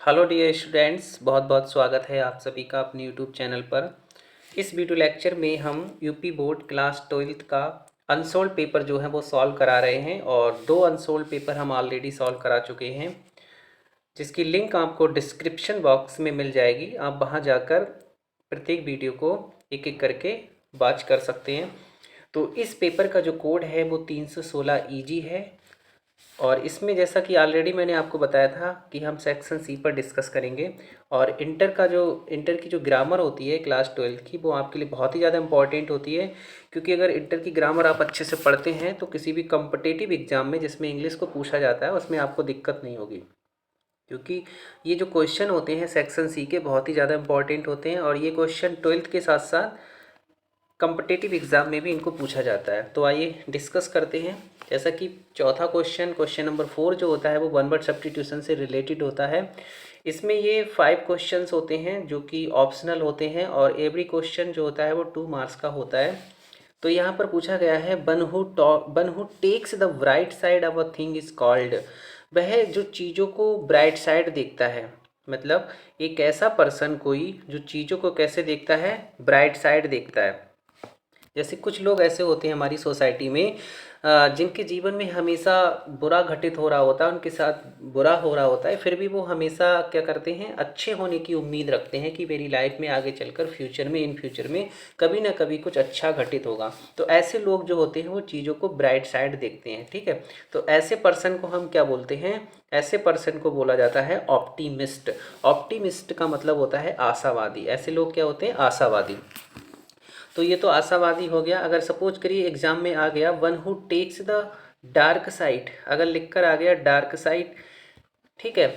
Hello dear students, बहुत बहुत स्वागत है आप सभी का अपने यूट्यूब चैनल पर। इस वीडियो लेक्चर में हम यूपी बोर्ड क्लास 12th का अनसोल्ड पेपर जो है वो सॉल्व करा रहे हैं और 2 अनसोल्ड पेपर हम ऑलरेडी सॉल्व करा चुके हैं, जिसकी लिंक आपको डिस्क्रिप्शन बॉक्स में मिल जाएगी। आप वहां जाकर प्रत्येक वीडियो को एक एक करके वॉच कर सकते हैं। तो इस पेपर का जो कोड है वो 316 ईजी है और इसमें जैसा कि ऑलरेडी मैंने आपको बताया था कि हम सेक्शन सी पर डिस्कस करेंगे। और इंटर की जो ग्रामर होती है क्लास 12 की, वो आपके लिए बहुत ही ज़्यादा इंपॉर्टेंट होती है, क्योंकि अगर इंटर की ग्रामर आप अच्छे से पढ़ते हैं तो किसी भी कॉम्पिटिटिव एग्जाम में जिसमें इंग्लिश को पूछा जाता है उसमें आपको दिक्कत नहीं होगी, क्योंकि ये जो क्वेश्चन होते हैं सेक्शन सी के बहुत ही ज़्यादा इंपॉर्टेंट होते हैं और ये क्वेश्चन 12th के साथ साथ कॉम्पिटिटिव एग्ज़ाम में भी इनको पूछा जाता है। तो आइए डिस्कस करते हैं। जैसा कि चौथा क्वेश्चन नंबर 4 जो होता है वो वन वर्ड सब्स्टिट्यूशन से रिलेटेड होता है। इसमें ये 5 क्वेश्चंस होते हैं जो कि ऑप्शनल होते हैं और एवरी क्वेश्चन जो होता है वो 2 मार्क्स का होता है। तो यहाँ पर पूछा गया है one who takes the bright side of a thing is called. वह जो चीज़ों को ब्राइट साइड देखता है, मतलब एक ऐसा पर्सन कोई जो चीज़ों को कैसे देखता है, ब्राइट साइड देखता है। जैसे कुछ लोग ऐसे होते हैं हमारी सोसाइटी में जिनके जीवन में हमेशा बुरा घटित हो रहा होता है, उनके साथ बुरा हो रहा होता है, फिर भी वो हमेशा क्या करते हैं, अच्छे होने की उम्मीद रखते हैं कि मेरी लाइफ में आगे चलकर इन फ्यूचर में कभी ना कभी कुछ अच्छा घटित होगा। तो ऐसे लोग जो होते हैं वो चीज़ों को ब्राइट साइड देखते हैं, ठीक है। तो ऐसे पर्सन को हम क्या बोलते हैं, ऐसे पर्सन को बोला जाता है ऑप्टिमिस्ट। ऑप्टिमिस्ट का मतलब होता है आशावादी। ऐसे लोग क्या होते हैं, आशावादी। तो ये तो आशावादी हो गया। अगर सपोज करिए एग्जाम में आ गया one who takes the dark side, अगर लिखकर आ गया डार्क साइड, ठीक है,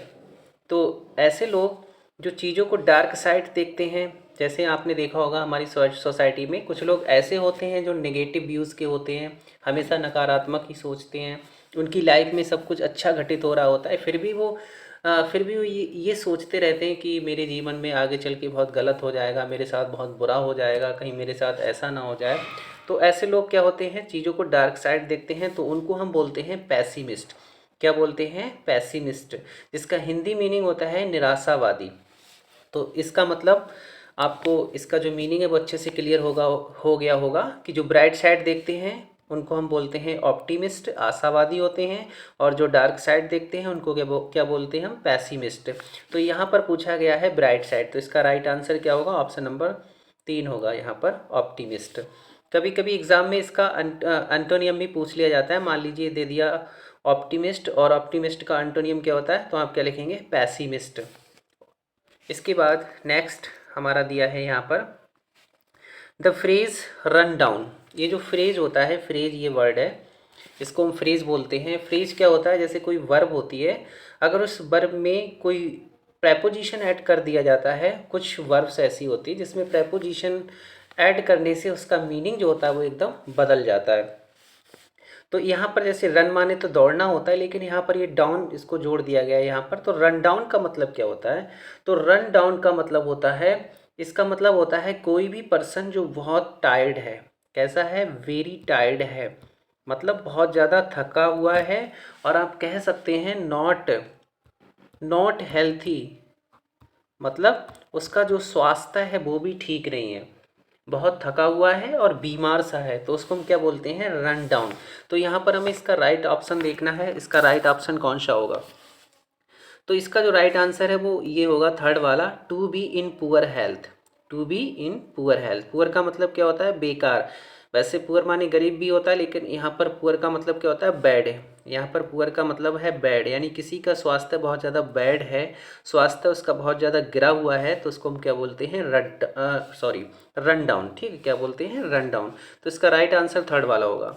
तो ऐसे लोग जो चीज़ों को डार्क साइड देखते हैं, जैसे आपने देखा होगा हमारी सोसाइटी में कुछ लोग ऐसे होते हैं जो नेगेटिव व्यूज़ के होते हैं, हमेशा नकारात्मक ही सोचते हैं, उनकी लाइफ में सब कुछ अच्छा घटित हो रहा होता है, फिर भी वो ये सोचते रहते हैं कि मेरे जीवन में आगे चल के बहुत गलत हो जाएगा, मेरे साथ बहुत बुरा हो जाएगा, कहीं मेरे साथ ऐसा ना हो जाए। तो ऐसे लोग क्या होते हैं, चीज़ों को डार्क साइड देखते हैं, तो उनको हम बोलते हैं पैसिमिस्ट। क्या बोलते हैं, पैसिमिस्ट, जिसका हिंदी मीनिंग होता है निराशावादी। तो इसका मतलब आपको इसका जो मीनिंग है वो अच्छे से क्लियर हो गया होगा कि जो ब्राइट साइड देखते हैं उनको हम बोलते हैं ऑप्टिमिस्ट, आशावादी होते हैं, और जो डार्क साइड देखते हैं उनको क्या बोलते हैं, हम पैसिमिस्ट। तो यहाँ पर पूछा गया है ब्राइट साइड, तो इसका राइट आंसर क्या होगा, ऑप्शन नंबर 3 होगा यहाँ पर, ऑप्टिमिस्ट। कभी कभी एग्जाम में इसका एंटोनियम भी पूछ लिया जाता है। मान लीजिए दे दिया ऑप्टिमिस्ट और ऑप्टिमिस्ट का एंटोनियम क्या होता है, तो आप क्या लिखेंगे, पैसिमिस्ट। इसके बाद नेक्स्ट हमारा दिया है यहाँ पर द फ्रेज रन डाउन। ये जो फ्रेज होता है, फ्रेज ये वर्ड है, इसको हम फ्रेज बोलते हैं। फ्रेज क्या होता है, जैसे कोई वर्ब होती है, अगर उस वर्ब में कोई प्रेपोजिशन ऐड कर दिया जाता है। कुछ वर्ब्स ऐसी होती है जिसमें प्रेपोजिशन ऐड करने से उसका मीनिंग जो होता है वो एकदम बदल जाता है। तो यहाँ पर जैसे रन माने तो दौड़ना होता है, लेकिन यहाँ पर ये डाउन इसको जोड़ दिया गया है यहाँ पर। तो रन डाउन का मतलब क्या होता है, तो रन डाउन का मतलब होता है, इसका मतलब होता है कोई भी पर्सन जो बहुत टायर्ड है, कैसा है, वेरी टायर्ड है, मतलब बहुत ज़्यादा थका हुआ है, और आप कह सकते हैं नॉट हेल्थी, मतलब उसका जो स्वास्थ्य है वो भी ठीक नहीं है, बहुत थका हुआ है और बीमार सा है, तो उसको हम क्या बोलते हैं, रन डाउन। तो यहाँ पर हमें इसका राइट ऑप्शन देखना है, इसका राइट ऑप्शन कौन सा होगा। तो इसका जो राइट आंसर है वो ये होगा, थर्ड वाला, to be in poor health. To be in poor health, poor का मतलब क्या होता है, बेकार। वैसे पुअर माने गरीब भी होता है, लेकिन यहाँ पर पुअर का मतलब क्या होता है, बैड है। यहाँ पर पुअर का मतलब है बैड, यानी किसी का स्वास्थ्य बहुत ज़्यादा बैड है, स्वास्थ्य उसका बहुत ज़्यादा गिरा हुआ है, तो उसको हम क्या बोलते हैं, रन डाउन। ठीक है, क्या बोलते हैं, रन डाउन। तो इसका राइट आंसर थर्ड वाला होगा।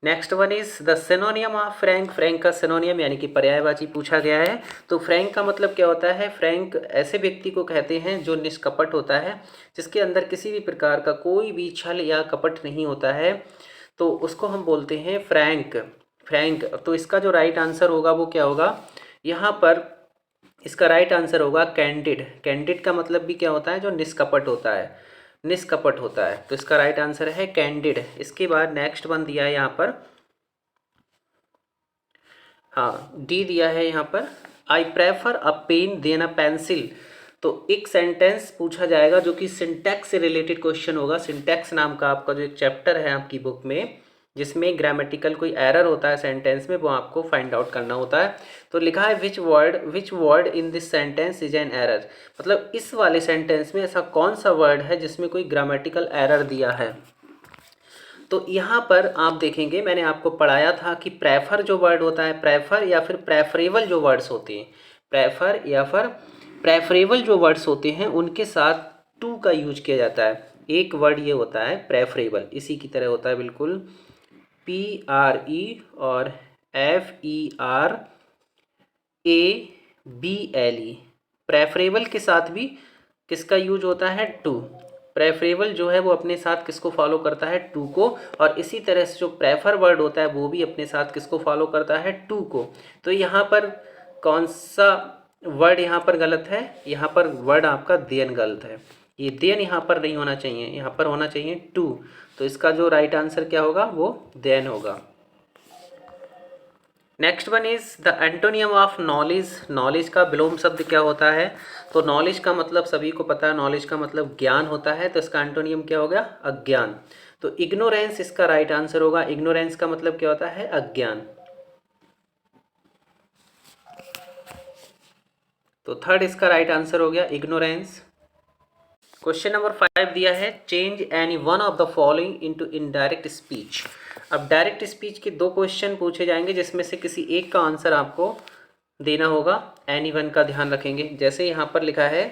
Next one is the सिनोनियम of Frank. Frank का सिनोनियम यानी कि पर्यायवाची पूछा गया है। तो फ्रैंक का मतलब क्या होता है, फ्रैंक ऐसे व्यक्ति को कहते हैं जो निष्कपट होता है, जिसके अंदर किसी भी प्रकार का कोई भी छल या कपट नहीं होता है, तो उसको हम बोलते हैं फ्रैंक। फ्रैंक। तो इसका जो राइट आंसर होगा वो क्या होगा, यहाँ पर इसका राइट आंसर होगा कैंडिड। कैंडिड का मतलब भी क्या होता है, जो निष्कपट होता है, निष्कपट होता है। तो इसका राइट आंसर है कैंडिड। इसके बाद नेक्स्ट वन दिया है यहाँ पर, हाँ डी दिया है यहाँ पर, I prefer a pen than a pencil. तो एक सेंटेंस पूछा जाएगा जो कि सिंटैक्स से रिलेटेड क्वेश्चन होगा। सिंटैक्स नाम का आपका जो एक चैप्टर है आपकी बुक में, जिसमें ग्रामेटिकल कोई एरर होता है सेंटेंस में, वो आपको फाइंड आउट करना होता है। तो लिखा है which word in this sentence is an error. मतलब इस वाले सेंटेंस में ऐसा कौन सा वर्ड है जिसमें कोई ग्रामेटिकल एरर दिया है। तो यहाँ पर आप देखेंगे, मैंने आपको पढ़ाया था कि प्रेफर जो वर्ड होता है, प्रेफर या फिर प्रेफरेबल जो वर्ड्स होते हैं, प्रेफर या फिर प्रेफरेबल जो वर्ड्स होते हैं उनके साथ टू का यूज किया जाता है। एक वर्ड ये होता है प्रेफरेबल, इसी की तरह होता है बिल्कुल, PRE और FERABLE। प्रेफरेबल के साथ भी किसका यूज होता है, टू। प्रेफरेबल जो है वो अपने साथ किसको फॉलो करता है, टू को। और इसी तरह से जो प्रेफर वर्ड होता है वो भी अपने साथ किसको फॉलो करता है, टू को। तो यहाँ पर कौन सा वर्ड यहाँ पर गलत है, यहाँ पर वर्ड आपका देन गलत है। ये देन यहाँ पर नहीं होना चाहिए, यहाँ पर होना चाहिए टू। तो इसका जो राइट आंसर क्या होगा, वो देन होगा। Next one is the antonym of knowledge. Knowledge का विलोम शब्द क्या होता है। तो नॉलेज का मतलब सभी को पता है, नॉलेज का मतलब ज्ञान होता है। तो इसका एंटोनियम क्या हो गया, अज्ञान। तो इग्नोरेंस इसका राइट आंसर होगा। इग्नोरेंस का मतलब क्या होता है, अज्ञान। तो थर्ड इसका राइट आंसर हो गया, इग्नोरेंस। क्वेश्चन नंबर 5 दिया है, change any one of the following into indirect speech. अब डायरेक्ट स्पीच के दो क्वेश्चन पूछे जाएंगे, जिसमें से किसी एक का आंसर आपको देना होगा। एनी वन का ध्यान रखेंगे। जैसे यहाँ पर लिखा है,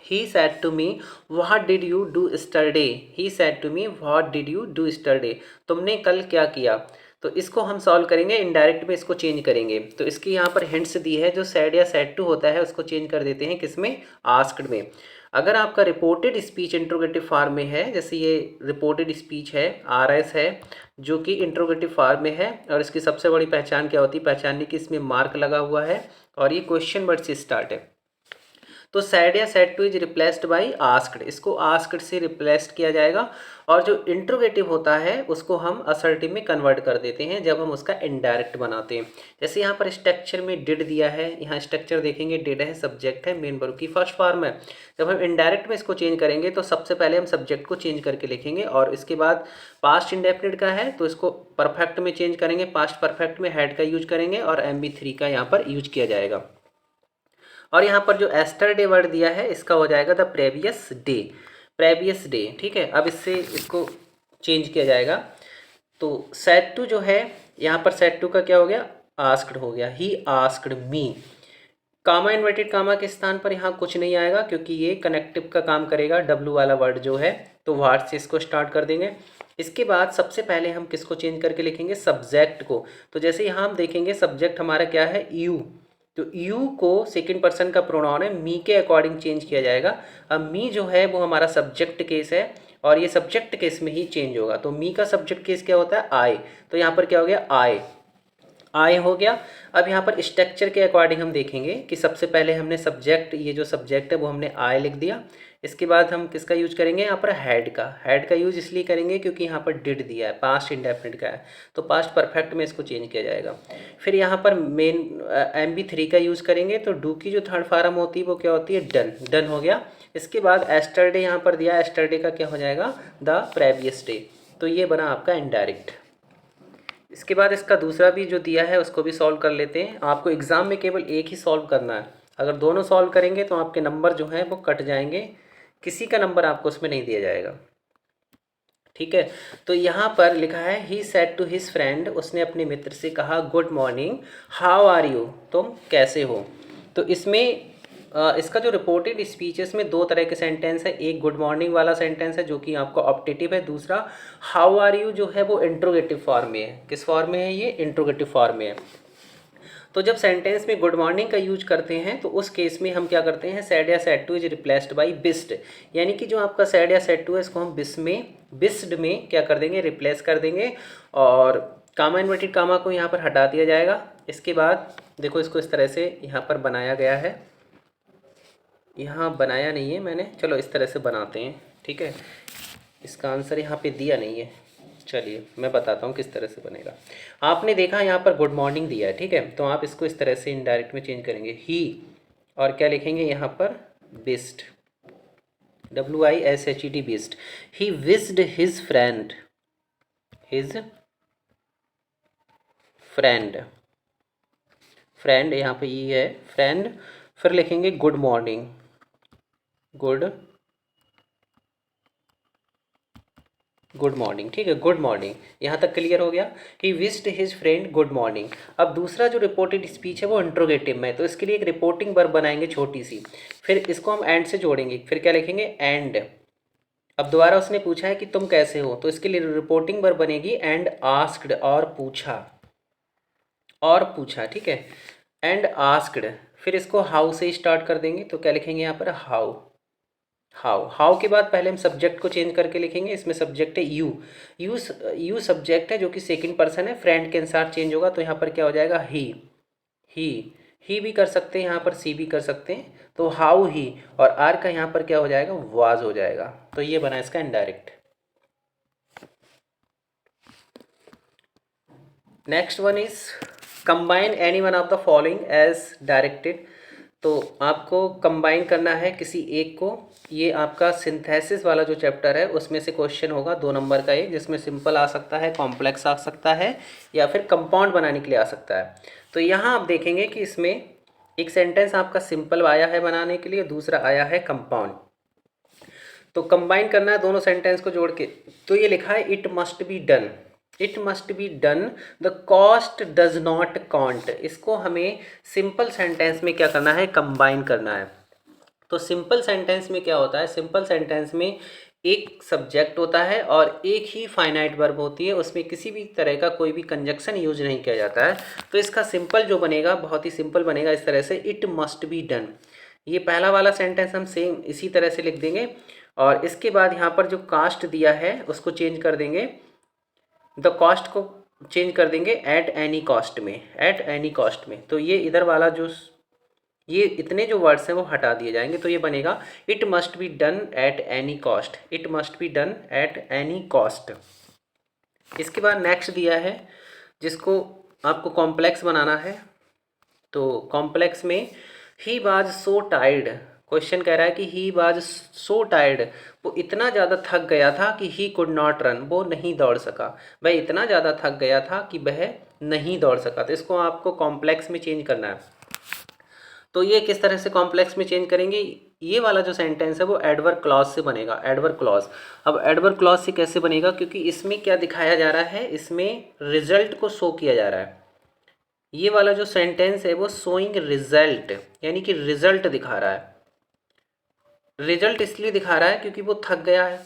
he said to me what did you do yesterday. He said to me what did you do yesterday. तुमने कल क्या किया। तो इसको हम सॉल्व करेंगे, इनडायरेक्ट में इसको चेंज करेंगे। तो इसकी यहाँ पर हिंट्स दी है, जो सैड या सैड टू होता है उसको चेंज कर देते हैं किसमें, आस्क्ड में। अगर आपका रिपोर्टेड स्पीच इंट्रोगेटिव फॉर्म में है, जैसे ये रिपोर्टेड स्पीच है, RS है, जो कि इंट्रोगेटिव फॉर्म में है, और इसकी सबसे बड़ी पहचान क्या होती है, पहचानने की इसमें मार्क लगा हुआ है और ये क्वेश्चन वर्ड से स्टार्ट है। तो सैड या said to is replaced by asked, इसको आस्क्ड से रिप्लेस्ड किया जाएगा। और जो इंट्रोगेटिव होता है उसको हम असर्टिव में कन्वर्ट कर देते हैं जब हम उसका इनडायरेक्ट बनाते हैं। जैसे यहाँ पर स्ट्रक्चर में डिड दिया है, यहाँ स्ट्रक्चर देखेंगे, डिड है, सब्जेक्ट है, मेन वर्ब की फर्स्ट फॉर्म है। जब हम इनडायरेक्ट में इसको चेंज करेंगे तो सबसे पहले हम सब्जेक्ट को चेंज करके लिखेंगे, और इसके बाद पास्ट इंडेफिनिट का है तो इसको परफेक्ट में चेंज करेंगे, पास्ट परफेक्ट में हैड का यूज करेंगे और MB3 का यहाँ पर यूज किया जाएगा। और यहाँ पर जो एस्टरडे वर्ड दिया है इसका हो जाएगा the previous day, previous day. ठीक है, अब इससे इसको चेंज किया जाएगा। तो सेड टू जो है, यहाँ पर सेड टू का क्या हो गया, आस्क्ड हो गया, he asked me. Comma inverted comma के स्थान पर यहाँ कुछ नहीं आएगा, क्योंकि ये कनेक्टिव का काम करेगा, डब्लू वाला वर्ड जो है, तो वाट से इसको स्टार्ट कर देंगे। इसके बाद सबसे पहले हम किसको चेंज करके लिखेंगे, सब्जेक्ट को। तो जैसे यहाँ हम देखेंगे सब्जेक्ट हमारा क्या है, यू। तो यू को सेकंड पर्सन का प्रोनाउन है, मी के अकॉर्डिंग चेंज किया जाएगा। अब मी जो है वो हमारा सब्जेक्ट केस है, और ये सब्जेक्ट केस में ही चेंज होगा। तो मी का सब्जेक्ट केस क्या होता है, आई। तो यहाँ पर क्या हो गया, आई हो गया। अब यहाँ पर स्ट्रक्चर के अकॉर्डिंग हम देखेंगे कि सबसे पहले हमने सब्जेक्ट, ये जो सब्जेक्ट है वो हमने आई लिख दिया। इसके बाद हम किसका यूज करेंगे, यहाँ पर हैड का। हैड का यूज इसलिए करेंगे क्योंकि यहाँ पर डिड दिया है, पास्ट इंडेफिनिट का है, तो पास्ट परफेक्ट में इसको चेंज किया जाएगा। फिर यहाँ पर मेन MB3 का यूज करेंगे, तो डू की जो थर्ड फॉर्म होती है वो क्या होती है, डन। डन हो गया। इसके बाद एस्टरडे यहाँ पर दिया, एस्टरडे का क्या हो जाएगा, द प्रेवियस डे। तो ये बना आपका इनडायरेक्ट। इसके बाद इसका दूसरा भी जो दिया है उसको भी सॉल्व कर लेते हैं। आपको एग्ज़ाम में केवल एक ही सॉल्व करना है, अगर दोनों सॉल्व करेंगे तो आपके नंबर जो हैं वो कट जाएंगे, किसी का नंबर आपको उसमें नहीं दिया जाएगा। ठीक है, तो यहाँ पर लिखा है, he said to his friend, उसने अपने मित्र से कहा, good morning, how are you, तुम कैसे हो। तो इसमें इसका जो रिपोर्टेड स्पीच है इसमें दो तरह के सेंटेंस है। एक गुड मॉर्निंग वाला सेंटेंस है जो कि आपका ऑप्टेटिव है, दूसरा हाउ आर यू जो है वो इंट्रोगेटिव फॉर्म में है। किस फॉर्म में है, ये इंट्रोगेटिव फॉर्म में है। तो जब सेंटेंस में गुड मॉर्निंग का यूज करते हैं तो उस केस में हम क्या करते हैं, सैड या said to is replaced by बिस्ड, यानी कि जो आपका सैड या सैड टू है इसको हम बिस्ड में क्या कर देंगे, रिप्लेस कर देंगे, और कामा इन्वर्टेड कामा को यहाँ पर हटा दिया जाएगा। इसके बाद देखो इसको इस तरह से यहाँ पर बनाया गया है, यहाँ बनाया नहीं है मैंने, चलो इस तरह से बनाते हैं। ठीक है, इसका आंसर यहाँ पे दिया नहीं है, चलिए मैं बताता हूँ किस तरह से बनेगा। आपने देखा यहाँ पर गुड मॉर्निंग दिया है, ठीक है, तो आप इसको इस तरह से इनडायरेक्ट में चेंज करेंगे, ही और क्या लिखेंगे यहाँ पर, Bisht, WISHED, Bisht. He wished his friend, his friend, friend यहाँ पे ये है फ्रेंड, फिर लिखेंगे गुड मॉर्निंग, गुड मॉर्निंग, ठीक है, गुड मॉर्निंग। यहाँ तक क्लियर हो गया कि wished his friend good morning. अब दूसरा जो रिपोर्टेड स्पीच है वो इंट्रोगेटिव में है, तो इसके लिए एक रिपोर्टिंग वर्ब बनाएंगे छोटी सी, फिर इसको हम एंड से जोड़ेंगे, फिर क्या लिखेंगे, एंड। अब दोबारा उसने पूछा है कि तुम कैसे हो, तो इसके लिए रिपोर्टिंग वर्ब बनेगी एंड आस्क्ड, और पूछा, ठीक है, एंड आस्क्ड। फिर इसको हाउ से स्टार्ट कर देंगे, तो क्या लिखेंगे यहाँ पर, हाउ, हाउ के बाद पहले हम सब्जेक्ट को चेंज करके लिखेंगे, इसमें सब्जेक्ट है यू, यू सब्जेक्ट है जो कि सेकंड पर्सन है, फ्रेंड के साथ चेंज होगा, तो यहाँ पर क्या हो जाएगा, ही ही भी कर सकते हैं यहाँ पर, सी भी कर सकते हैं, तो हाउ ही, और आर का यहाँ पर क्या हो जाएगा, वाज हो जाएगा। तो ये बना इसका indirect. Next one is combine any one of the following as directed. तो आपको कंबाइन करना है किसी एक को, ये आपका सिंथेसिस वाला जो चैप्टर है उसमें से क्वेश्चन होगा 2 नंबर का एक, जिसमें सिंपल आ सकता है, कॉम्प्लेक्स आ सकता है, या फिर कंपाउंड बनाने के लिए आ सकता है। तो यहाँ आप देखेंगे कि इसमें एक सेंटेंस आपका सिंपल आया है बनाने के लिए, दूसरा आया है कंपाउंड। तो कंबाइन करना है दोनों सेंटेंस को जोड़ के, तो ये लिखा है it must be done, it must be done, the cost does not count. इसको हमें सिंपल सेंटेंस में क्या करना है, कंबाइन करना है। तो सिंपल सेंटेंस में क्या होता है, सिंपल सेंटेंस में एक सब्जेक्ट होता है और एक ही फाइनाइट वर्ब होती है, उसमें किसी भी तरह का कोई भी कंजक्शन यूज नहीं किया जाता है। तो इसका सिंपल जो बनेगा बहुत ही सिंपल बनेगा इस तरह से, इट मस्ट बी डन। ये पहला वाला सेंटेंस हम सेम इसी तरह से लिख देंगे, और इसके बाद यहाँ पर जो कास्ट दिया है उसको चेंज कर देंगे, द कॉस्ट को चेंज कर देंगे एट एनी कॉस्ट में, एट एनी कॉस्ट में। तो ये इधर वाला जो ये इतने जो वर्ड्स हैं वो हटा दिए जाएंगे, तो ये बनेगा it must be done at any cost, it must be done at any cost. इसके बाद नेक्स्ट दिया है जिसको आपको कॉम्प्लेक्स बनाना है, तो कॉम्प्लेक्स में he was so tired, question कह रहा है कि ही वाज सो टायर्ड, वो इतना ज़्यादा थक गया था कि ही कुड नॉट रन, वो नहीं दौड़ सका, वह इतना ज़्यादा थक गया था कि वह नहीं दौड़ सका। तो इसको आपको कॉम्प्लेक्स में चेंज करना है। तो ये किस तरह से कॉम्प्लेक्स में चेंज करेंगे, ये वाला जो सेंटेंस है वो एडवर्ब क्लॉज से बनेगा, एडवर्ब क्लॉज। अब एडवर्ब क्लॉज से कैसे बनेगा, क्योंकि इसमें क्या दिखाया जा रहा है, इसमें रिजल्ट को शो किया जा रहा है। ये वाला जो सेंटेंस है वो शोइंग रिजल्ट, यानी कि रिजल्ट दिखा रहा है। रिजल्ट इसलिए दिखा रहा है क्योंकि वो थक गया है,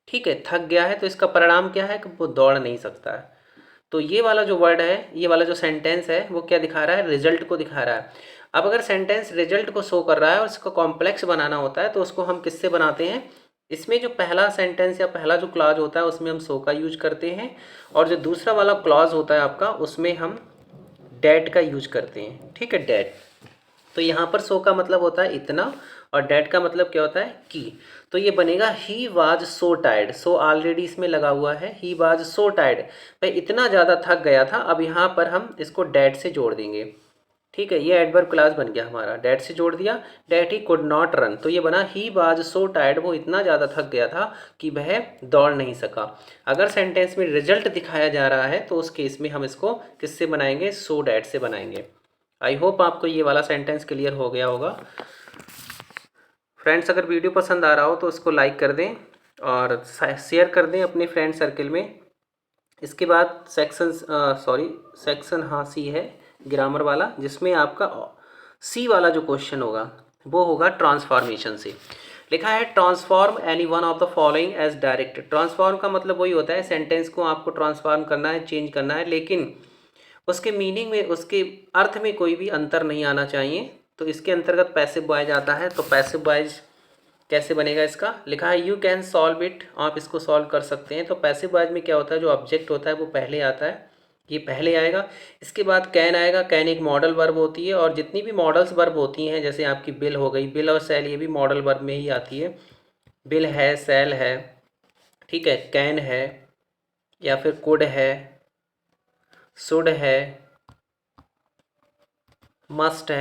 ठीक है, थक गया है, तो इसका परिणाम क्या है कि वो दौड़ नहीं सकता है। तो ये वाला जो वर्ड है, ये वाला जो सेंटेंस है वो क्या दिखा रहा है, रिजल्ट को दिखा रहा है। अब अगर सेंटेंस रिजल्ट को शो कर रहा है और इसको कॉम्प्लेक्स बनाना होता है, तो उसको हम किससे बनाते हैं, इसमें जो पहला सेंटेंस या पहला जो क्लॉज होता है उसमें हम सो का यूज करते हैं, और जो दूसरा वाला क्लॉज होता है आपका उसमें हम डैट का यूज करते हैं, ठीक है, डैट। तो यहाँ पर सो का मतलब होता है इतना, और डैट का मतलब क्या होता है कि। तो ये बनेगा he was so tired, so already इसमें लगा हुआ है, ही वाज सो टायर्ड, भाई इतना ज़्यादा थक गया था। अब यहाँ पर हम इसको डैट से जोड़ देंगे, ठीक है, ये एडवर्ब क्लॉज बन गया हमारा, डैट से जोड़ दिया, that he could not run, तो ये बना ही वाज सो टायर्ड, वो इतना ज़्यादा थक गया था कि वह दौड़ नहीं सका। अगर सेंटेंस में रिजल्ट दिखाया जा रहा है तो उस केस में हम इसको किससे बनाएंगे, सो डैट से बनाएंगे। आई होप आपको ये वाला सेंटेंस क्लियर हो गया होगा। फ्रेंड्स, अगर वीडियो पसंद आ रहा हो तो उसको लाइक कर दें और शेयर कर दें अपने फ्रेंड सर्कल में। इसके बाद सेक्शन हाँ सी है ग्रामर वाला, जिसमें आपका सी वाला जो क्वेश्चन होगा वो होगा ट्रांसफॉर्मेशन से। लिखा है transform any one of the following as direct. Transform का मतलब वही होता है, सेंटेंस को आपको ट्रांसफॉर्म करना है, चेंज करना है, लेकिन उसके मीनिंग में, उसके अर्थ में कोई भी अंतर नहीं आना चाहिए। तो इसके अंतर्गत पैसिव वॉइस आता है। तो पैसिव वॉइस कैसे बनेगा, इसका लिखा है यू कैन सॉल्व इट, आप इसको सॉल्व कर सकते हैं। तो पैसिव वॉइस में क्या होता है, जो ऑब्जेक्ट होता है वो पहले आता है, ये पहले आएगा, इसके बाद कैन आएगा। कैन एक मॉडल वर्ब होती है, और जितनी भी मॉडल्स वर्ब होती हैं, जैसे आपकी बिल हो गई, बिल और सेल ये भी मॉडल वर्ब में ही आती है। बिल है, सेल है, ठीक है, कैन है, या फिर कुड है, शुड है, मस्ट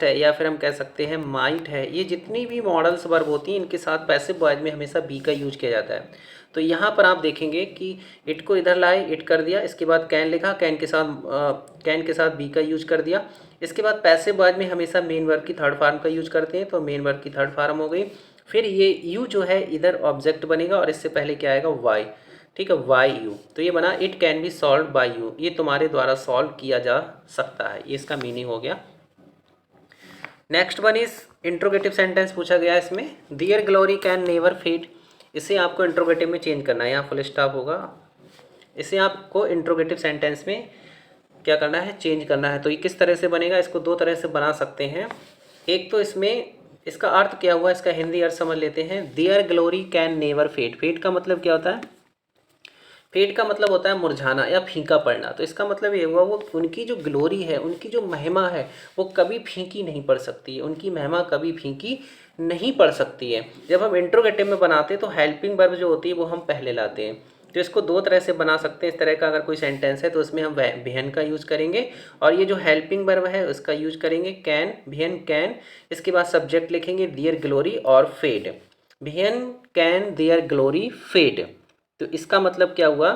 है या फिर हम कह सकते हैं माइट है। ये जितनी भी मॉडल्स वर्ब होती हैं इनके साथ पैसिव वॉइस में हमेशा बी का यूज किया जाता है। तो यहाँ पर आप देखेंगे कि इट को इधर लाए, इट कर दिया, इसके बाद कैन लिखा, कैन के साथ बी का यूज कर दिया। इसके बाद पैसिव वॉइस में हमेशा मेन वर्ब की थर्ड फॉर्म का यूज करते हैं, तो मेन वर्ब की थर्ड फॉर्म हो गई। फिर ये यू जो है इधर ऑब्जेक्ट बनेगा और इससे पहले क्या आएगा, वाई। ठीक है, वाई यू। तो ये बना it can be solve by you, ये तुम्हारे द्वारा सॉल्व किया जा सकता है, ये इसका मीनिंग हो गया। Next one is interrogative sentence पूछा गया इसमें, दियर ग्लोरी कैन नेवर फेड। इसे आपको इंट्रोगेटिव में चेंज करना है, यहाँ फुल स्टॉप होगा। इसे आपको इंट्रोगेटिव सेंटेंस में क्या करना है, चेंज करना है। तो ये किस तरह से बनेगा, इसको दो तरह से बना सकते हैं। एक तो इसमें इसका अर्थ क्या हुआ, इसका हिंदी अर्थ समझ लेते हैं। Their glory can never fade, fade का मतलब क्या होता है, फेड का मतलब होता है मुरझाना या फीका पड़ना। तो इसका मतलब ये हुआ वो उनकी जो ग्लोरी है, उनकी जो महिमा है वो कभी फीकी नहीं पड़ सकती है, उनकी महिमा कभी फीकी नहीं पड़ सकती है। जब हम इंट्रोगेटिव में बनाते हैं तो हेल्पिंग वर्ब जो होती है वो हम पहले लाते हैं। तो इसको दो तरह से बना सकते हैं। इस तरह का अगर कोई सेंटेंस है तो उसमें हम बिहन का यूज़ करेंगे और ये जो हेल्पिंग वर्ब है उसका यूज करेंगे कैन, बिहन कैन। इसके बाद सब्जेक्ट लिखेंगे दियर ग्लोरी और फेड, बिहन कैन दियर ग्लोरी फेड। तो इसका मतलब क्या हुआ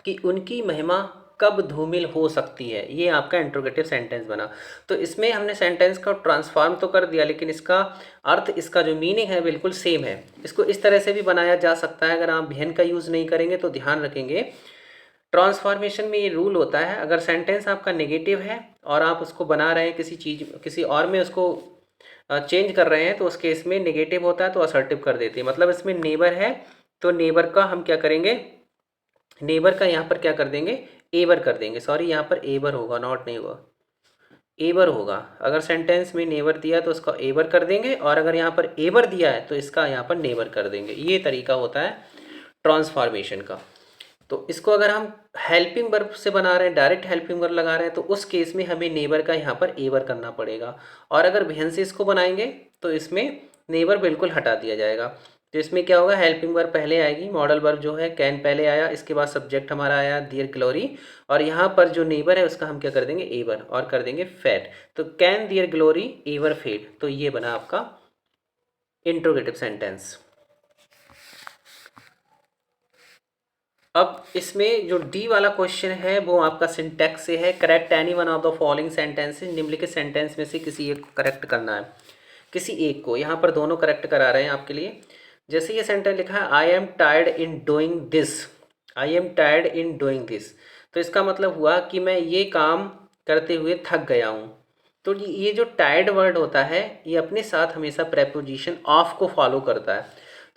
कि उनकी महिमा कब धूमिल हो सकती है, ये आपका इंट्रोगेटिव सेंटेंस बना। तो इसमें हमने सेंटेंस का ट्रांसफॉर्म तो कर दिया लेकिन इसका अर्थ, इसका जो मीनिंग है बिल्कुल सेम है। इसको इस तरह से भी बनाया जा सकता है, अगर आप बिहन का यूज़ नहीं करेंगे तो ध्यान रखेंगे ट्रांसफॉर्मेशन में ये रूल होता है, अगर सेंटेंस आपका नेगेटिव है और आप उसको बना रहे हैं किसी चीज़, किसी और में उसको चेंज कर रहे हैं, तो उस केस में नेगेटिव होता है तो असर्टिव कर देते हैं। मतलब इसमें नेबर है तो नेबर का हम क्या करेंगे, नेबर का यहाँ पर क्या कर देंगे, एवर कर देंगे। सॉरी, यहाँ पर एवर होगा, नॉट नहीं होगा, एवर होगा। अगर सेंटेंस में नेवर दिया तो उसका एवर कर देंगे और अगर यहाँ पर एवर दिया है तो इसका यहाँ पर नेवर कर देंगे। ये तरीका होता है ट्रांसफॉर्मेशन का। तो इसको अगर हम हेल्पिंग वर्ब से बना रहे हैं, डायरेक्ट हेल्पिंग वर्ब लगा रहे हैं, तो उस केस में हमें नेबर का यहाँ पर एवर करना पड़ेगा। और अगर बिहन से इसको बनाएंगे तो इसमें नेबर बिल्कुल हटा दिया जाएगा। तो इसमें क्या होगा, हेल्पिंग वर्ब पहले आएगी, मॉडल वर्ब जो है कैन पहले आया, इसके बाद सब्जेक्ट हमारा आया दियर ग्लोरी, और यहाँ पर जो नेबर है उसका हम क्या कर देंगे, एवर, और कर देंगे फेड। तो can their glory ever fade. तो ये बना आपका इंट्रोगेटिव सेंटेंस। अब इसमें जो डी वाला क्वेश्चन है वो आपका सिंटैक्स से है। Correct any one of the following sentences, निम्नलिखित सेंटेंस में से किसी एक को करेक्ट करना है, किसी एक को। यहाँ पर दोनों करेक्ट करा रहे हैं आपके लिए। जैसे ये सेंटेंस लिखा है, I am tired in doing this, I am tired in doing this. तो इसका मतलब हुआ कि मैं ये काम करते हुए थक गया हूँ। तो ये जो टायर्ड वर्ड होता है ये अपने साथ हमेशा प्रेपोजिशन ऑफ को फॉलो करता है।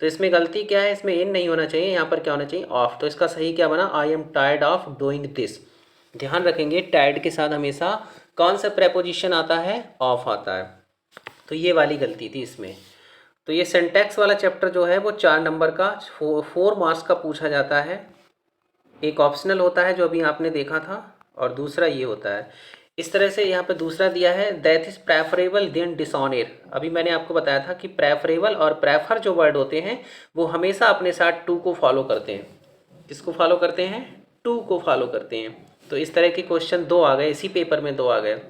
तो इसमें गलती क्या है, इसमें इन नहीं होना चाहिए, यहाँ पर क्या होना चाहिए, ऑफ। तो इसका सही क्या बना, I am tired of doing this. ध्यान रखेंगे टायर्ड के साथ हमेशा कौन सा प्रेपोजिशन आता है, ऑफ आता है। तो ये वाली गलती थी इसमें। तो ये सिंटैक्स वाला चैप्टर जो है वो 4 नंबर का 4 मार्क्स का पूछा जाता है। एक ऑप्शनल होता है जो अभी आपने देखा था और दूसरा ये होता है। इस तरह से यहाँ पे दूसरा दिया है, that is preferable than dishonour. अभी मैंने आपको बताया था कि प्रेफरेबल और प्रेफर जो वर्ड होते हैं वो हमेशा अपने साथ टू को फॉलो करते हैं। किसको फॉलो करते हैं, टू को फॉलो करते हैं। तो इस तरह के क्वेश्चन 2 आ गए, इसी पेपर में 2 आ गए।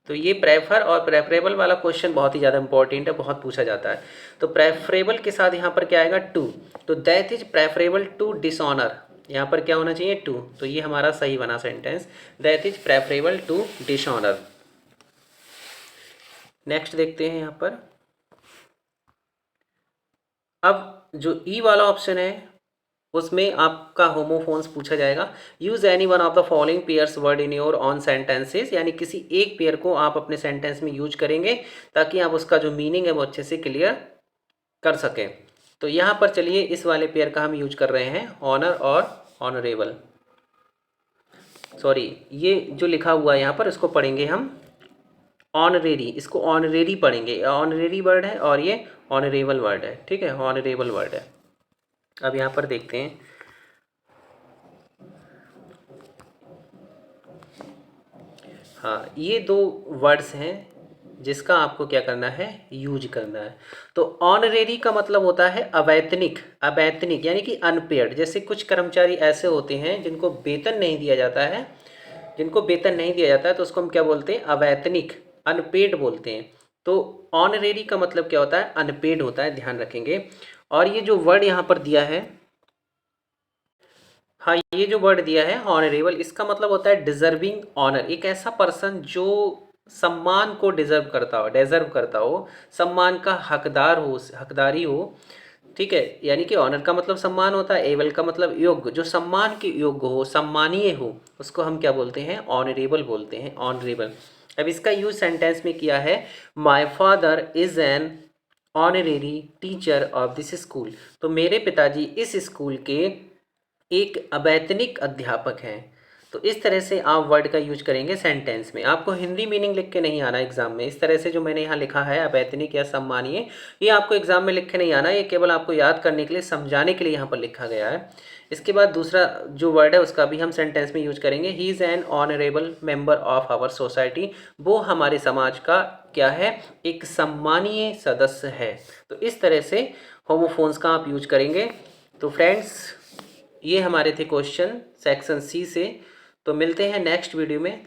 तो ये प्रेफर और प्रेफरेबल वाला क्वेश्चन बहुत ही ज़्यादा इंपॉर्टेंट है, बहुत पूछा जाता है। तो प्रेफरेबल के साथ यहाँ पर क्या आएगा, टू। तो that is preferable to dishonour, यहाँ पर क्या होना चाहिए, टू। तो ये हमारा सही बना sentence, that is preferable to dishonour. Next देखते हैं यहाँ पर। अब जो ई वाला ऑप्शन है उसमें आपका होमोफोन्स पूछा जाएगा। Use any one of the following pairs word in your on sentences, यानी किसी एक पेयर को आप अपने सेंटेंस में यूज करेंगे ताकि आप उसका जो मीनिंग है वो अच्छे से क्लियर कर सकें। तो यहाँ पर चलिए इस वाले पेयर का हम यूज कर रहे हैं, ऑनर और ऑनरेबल। सॉरी, ये जो लिखा हुआ है यहाँ पर इसको पढ़ेंगे हम ऑनरेरी, इसको ऑनरेरी पढ़ेंगे। ऑनरेरी वर्ड है और ये ऑनरेबल वर्ड है, ठीक है, ऑनरेबल वर्ड है। अब यहाँ पर देखते हैं, हाँ ये 2 वर्ड्स हैं जिसका आपको क्या करना है, यूज करना है। तो ऑनरेरी का मतलब होता है अवैतनिक, अवैतनिक यानी कि अनपेड। जैसे कुछ कर्मचारी ऐसे होते हैं जिनको वेतन नहीं दिया जाता है, जिनको वेतन नहीं दिया जाता है तो उसको हम क्या बोलते हैं, अवैतनिक, अनपेड बोलते हैं। तो ऑनरेरी का मतलब क्या होता है, अनपेड होता है, ध्यान रखेंगे। और ये जो वर्ड यहाँ पर दिया है, हाँ ये जो वर्ड दिया है ऑनरेबल, इसका मतलब होता है डिजर्विंग ऑनर। एक ऐसा पर्सन जो सम्मान को डिजर्व करता हो, सम्मान का हकदार हो, हकदारी हो। ठीक है, यानी कि ऑनर का मतलब सम्मान होता है, एबल का मतलब योग्य, जो सम्मान के योग्य हो, सम्मानीय हो, उसको हम क्या बोलते हैं, ऑनरेबल बोलते हैं, ऑनरेबल। अब इसका यूज सेंटेंस में किया है, my father is an honorary teacher of this school. तो मेरे पिताजी इस स्कूल के एक अवैतनिक अध्यापक हैं। तो इस तरह से आप वर्ड का यूज करेंगे सेंटेंस में। आपको हिंदी मीनिंग लिख के नहीं आना एग्जाम में। इस तरह से जो मैंने यहाँ लिखा है अवैतनिक या सम्मानीय, ये आपको एग्जाम में लिख के नहीं आना, ये केवल आपको याद करने के लिए, समझाने के लिए यहाँ पर लिखा गया है। इसके बाद दूसरा जो वर्ड है उसका भी हम सेंटेंस में यूज करेंगे, he is an honourable member of our society. वो हमारे समाज का क्या है, एक सम्मानीय सदस्य है। तो इस तरह से होमोफोन्स का आप यूज करेंगे। तो फ्रेंड्स, ये हमारे थे क्वेश्चन सेक्शन सी से। तो मिलते हैं नेक्स्ट वीडियो में।